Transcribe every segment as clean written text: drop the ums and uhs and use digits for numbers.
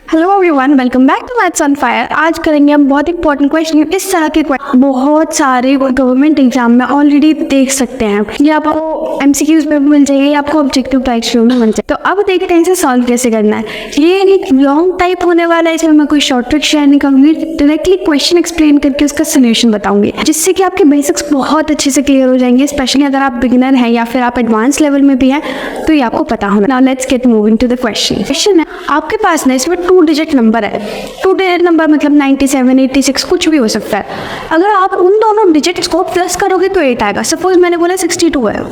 Hello everyone, welcome back to maths on fire. आज करेंगे हम बहुत इंपॉर्टेंट क्वेश्चन। इस तरह के क्वेश्चन बहुत सारे गवर्नमेंट एग्जाम में ऑलरेडी देख सकते हैं। ये आपको एमसीक्यूज में भी मिल जाएगी, आपको ऑब्जेक्टिव टाइप्स में मिल जाएगी। तो अब देखते हैं इसे सॉल्व कैसे करना है। ये एक लॉन्ग टाइप होने वाला है, इसमें मैं कोई शॉर्ट ट्रिक शेयर नहीं करूँगी, डायरेक्टली क्वेश्चन एक्सप्लेन करके उसका सोल्यूशन बताऊंगी, जिससे कि आपके बेसिक्स बहुत अच्छे से क्लियर हो जाएंगे। स्पेशली अगर आप बिगिनर हैं या फिर आप एडवांस लेवल में भी हैं तो ये आपको पता होना। Now let's get moving to the question है आपके पास ना, इसमें 2 डिजिट नंबर है। 2 डिजिट नंबर मतलब 97, 86 कुछ भी हो सकता है। अगर आप उन दोनों डिजिट्स को प्लस करोगे तो 8 आएगा। सपोज मैंने बोला 62 है,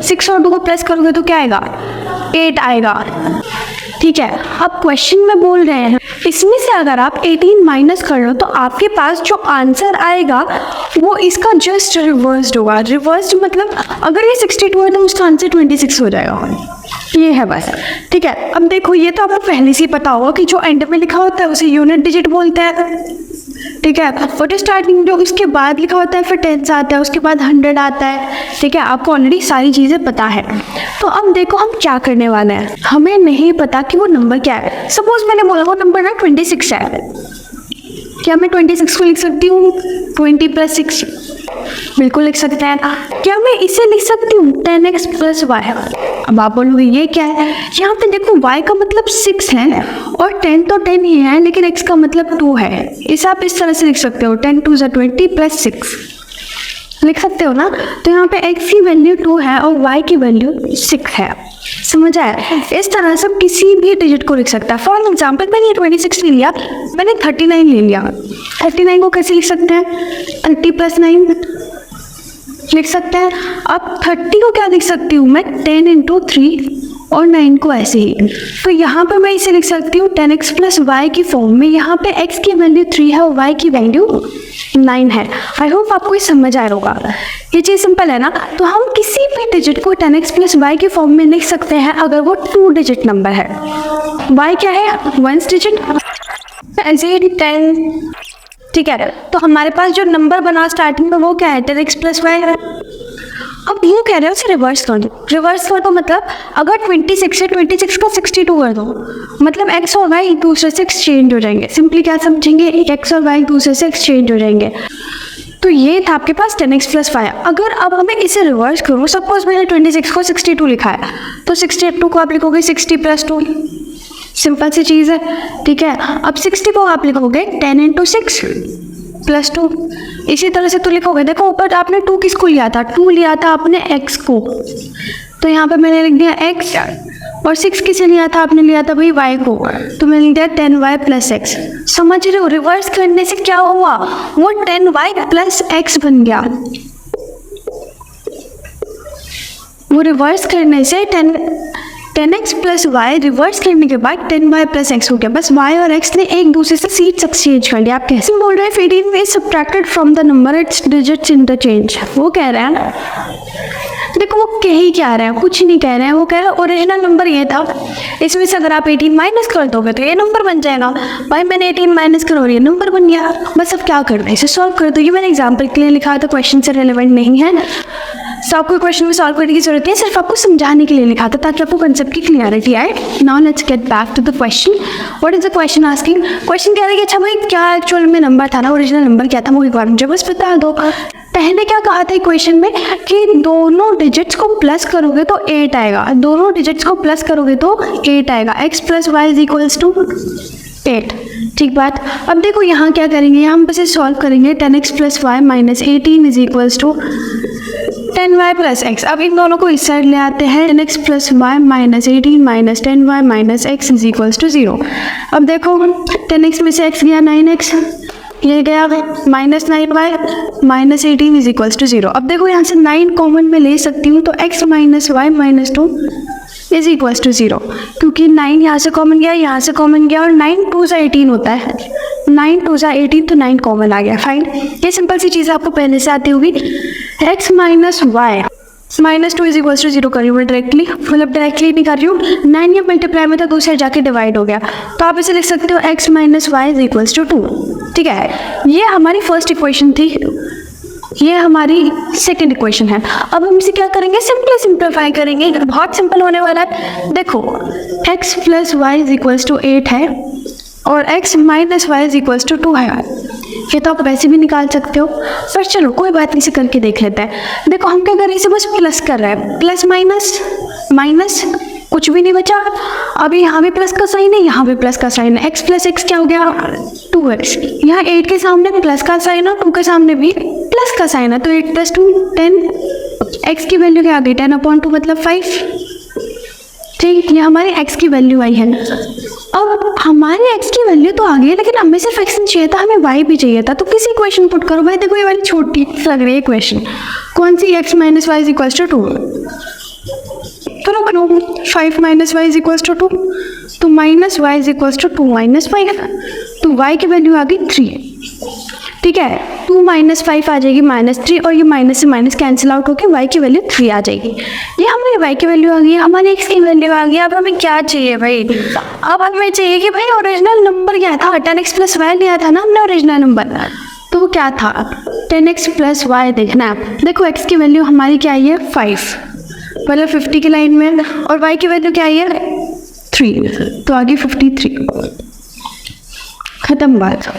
6 और 2 को प्लस करोगे तो क्या आएगा? 8 आएगा। ठीक है, अब क्वेश्चन में बोल रहे हैं इसमें से अगर आप 18 माइनस कर लो तो आपके पास जो आंसर आएगा वो इसका जस्ट रिवर्स्ड होगा। रिवर्स्ड मतलब अगर ये 62 है तो उसका आंसर 26 हो जाएगा। ये है बस। ठीक है, अब देखो ये तो आपको पहले से ही पता होगा कि जो एंड में लिखा होता है उसे यूनिट डिजिट बोलते हैं। ठीक है, और स्टार्टिंग जो उसके बाद लिखा होता है फिर 10 आता है, उसके बाद 100 आता है। ठीक है, आपको ऑलरेडी सारी चीज़ें पता है। तो अब देखो हम क्या करने वाले हैं। हमें नहीं पता कि वो नंबर क्या है। सपोज मैंने बोला वो नंबर ना 26 है, क्या मैं 26 को लिख सकती हूँ 20 + 6? बिल्कुल लिख सकते हैं। क्या मैं इसे लिख सकती हूँ 10x + y? अब आप बोलोगे ये क्या है? यहाँ पे देखो y का मतलब 6 है और 10 तो 10 ही है, लेकिन x का मतलब 2 है। इसे आप इस तरह से लिख सकते हो 10 × 2 = 20 + 6 लिख सकते हो ना। तो यहाँ पे x की वैल्यू 2 है और y की वैल्यू 6 है। समझ आया? इस तरह से किसी भी डिजिट को लिख सकता है। फॉर एग्जाम्पल मैंने ये 26 ले लिया, मैंने 39 ले लिया। 39 को कैसे लिख सकते हैं? 30 + 9 लिख सकते हैं। अब 30 को क्या लिख सकती हूँ मैं? 10 × 3 और 9 को ऐसे ही। तो यहाँ पे मैं इसे लिख सकती हूँ 10x + y की फॉर्म में। यहाँ पे x की वैल्यू 3 है और y की वैल्यू 9 है। आई होप आपको ये समझ आया होगा। ये चीज़ सिंपल है ना। तो हम किसी भी डिजिट को 10x + y की फॉर्म में लिख सकते हैं अगर वो 2 डिजिट नंबर है। y क्या है? 1 डिजिट, ऐसे 10। ठीक है, तो हमारे पास जो नंबर बना स्टार्टिंग में वो क्या है? 10x + y है। अब यूँ कह रहे हो उसे रिवर्स कर दो। रिवर्स कर दो मतलब अगर 26 है 26 का 62 कर दो, मतलब x और y एक दूसरे से एक्सचेंज हो जाएंगे। सिंपली क्या समझेंगे? x और y एक दूसरे से एक्सचेंज हो जाएंगे। तो ये था आपके पास 10x + y। अगर अब हमें इसे रिवर्स करो, सपोज मैंने 26 को 62 लिखा है तो 62 को आप लिखोगे 60 + 2। सिंपल सी चीज़ है। ठीक है, अब 60 को आप लिखोगे 10 × 6 + 2। इसी तरह से तो लिखोगे। देखो ऊपर आपने 2 किसको लिया था? 2 लिया था आपने x को, तो यहाँ पे मैंने लिख दिया x। और 6 किसे लिया था? आपने लिया था भाई y को, तो मैंने लिख दिया 10y + x। समझ रहे हो? रिवर्स करने से क्या हुआ? वो 10y + x बन गया। वो रिवर्स करने से 10x + y रिवर्स करने के बाद 10y + x हो गया। बस y और x ने एक दूसरे से सीट्स एक्सचेंज कर लिया। आप कैसे बोल रहे हैं? 18 is subtracted from the number its digits interchange। वो कह रहे हैं, देखो वो कह ही क्या रहे हैं, कुछ नहीं कह रहे हैं। वो कह रहे हैं ओरिजिनल नंबर ये था, इसमें से अगर आप 18 माइनस कर दोगे तो ये नंबर बन जाएगा। भाई मैंने 18 माइनस करो और ये नंबर बन गया। बस अब क्या करना है? इसे सॉल्व कर दो। ये मैंने एग्जाम्पल के लिए लिखा था, क्वेश्चन से रिलेवेंट नहीं है। तो आपको क्वेश्चन में सॉल्व करने की जरूरत है, सिर्फ आपको समझाने के लिए लिखा था ताकि आपको कंसेप्ट की क्लियरिटी आए। Now let's get back to the question. What is the question asking? Question कह रहा है कि अच्छा भाई क्या एक्चुअल में नंबर था ना, ओरिजिनल नंबर क्या था, वो एक बार मुझे बस बता दो। पहले क्या कहा था इक्वेशन में कि दोनों डिजिट्स को प्लस करोगे तो 8 आएगा। दोनों डिजिट्स को प्लस करोगे तो 8 आएगा। x + y = 8। ठीक बात। अब देखो यहाँ क्या करेंगे, यहाँ हम बस सॉल्व करेंगे। 10x + y - 18 = 10y + x। अब इन दोनों को इस साइड ले आते हैं। 10x + y - 18 - 10y - x = 0। अब देखो 10x में से x गया 9x, ये गया -9y - 18 = 0। अब देखो यहाँ से 9 कॉमन में ले सकती हूँ तो x - y - 2 = 0, क्योंकि 9 यहाँ से कॉमन गया, यहाँ से कॉमन गया और 9 × 2 = 18 होता है। 9 × 2 = 18 तो 9 कॉमन आ गया। फाइन, ये सिंपल सी चीज़ आपको पहले से आती होगी। x - y -2 = 0 कर रही हूँ मैं डायरेक्टली, मतलब डायरेक्टली नहीं कर रही हूँ। 9 या मल्टीप्लाई में तो दूसरे जाके डिवाइड हो गया, तो आप इसे लिख सकते हो x - y = 2। ठीक है, ये हमारी फर्स्ट इक्वेशन थी। ये हमारी सेकंड इक्वेशन है। अब हम इसे क्या करेंगे? सिंप्लीफाई करेंगे। बहुत सिंपल होने वाला है। देखो x + y = 8 है और x minus Y is equals to 2 है। ये तो आप वैसे भी निकाल सकते हो, पर चलो कोई बात नहीं, से करके देख लेते हैं। देखो हम क्या कर रहे हैं, इसे बस प्लस कर रहे हैं, प्लस माइनस माइनस, कुछ भी नहीं बचा। अभी यहाँ भी प्लस का साइन है, यहाँ भी प्लस का साइन है, x प्लस एक्स क्या हो गया 2x। यहाँ 8 के सामने प्लस का साइन है, 2 के सामने भी प्लस का साइन है, तो 8 प्लस 2 10। x की वैल्यू क्या आ गई 10/2 मतलब 5। ठीक, ये हमारी x की वैल्यू आई है। अब हमारे x की वैल्यू तो आ गई है, लेकिन हमें सिर्फ x नहीं चाहिए था, हमें y भी चाहिए था। तो किसी इक्वेशन पुट करो भाई। देखो ये वाली छोटी लग रही है इक्वेशन, कौन सी, x minus Y is equals to 2। तो रख लो 5 minus Y is equals to 2, तो minus Y is equals to 2 minus 5, तो y की वैल्यू आ गई 3। ठीक है, 2 माइनस 5 आ जाएगी -3, और ये माइनस से माइनस कैंसिल आउट होकर y की वैल्यू 3 आ जाएगी। ये हमारी y की वैल्यू आ गई, हमारी x की वैल्यू आ गई। अब हमें क्या चाहिए भाई, अब हमें चाहिए कि भाई ओरिजिनल नंबर क्या था। 10x प्लस वाई लिया था ना हमने ओरिजिनल नंबर, तो वो क्या था 10x प्लस वाई। देखना है, देखो x की वैल्यू हमारी क्या आई है 5, मतलब 50 की लाइन में, और y की वैल्यू क्या आई है 3, तो आगे 53। खत्म बात।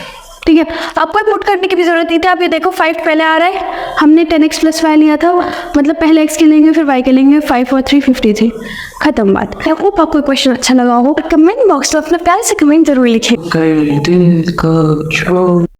ठीक है, आपको पुट करने की भी जरूरत नहीं थी। आप ये देखो 5 पहले आ रहा है, हमने 10x प्लस वाई लिया था, मतलब पहले x के लेंगे फिर y के लेंगे, 5 और 3 53। खत्म बात। आई होप आपको क्वेश्चन अच्छा लगा हो। कमेंट बॉक्स में अपना प्यार से कमेंट जरूर लिखें।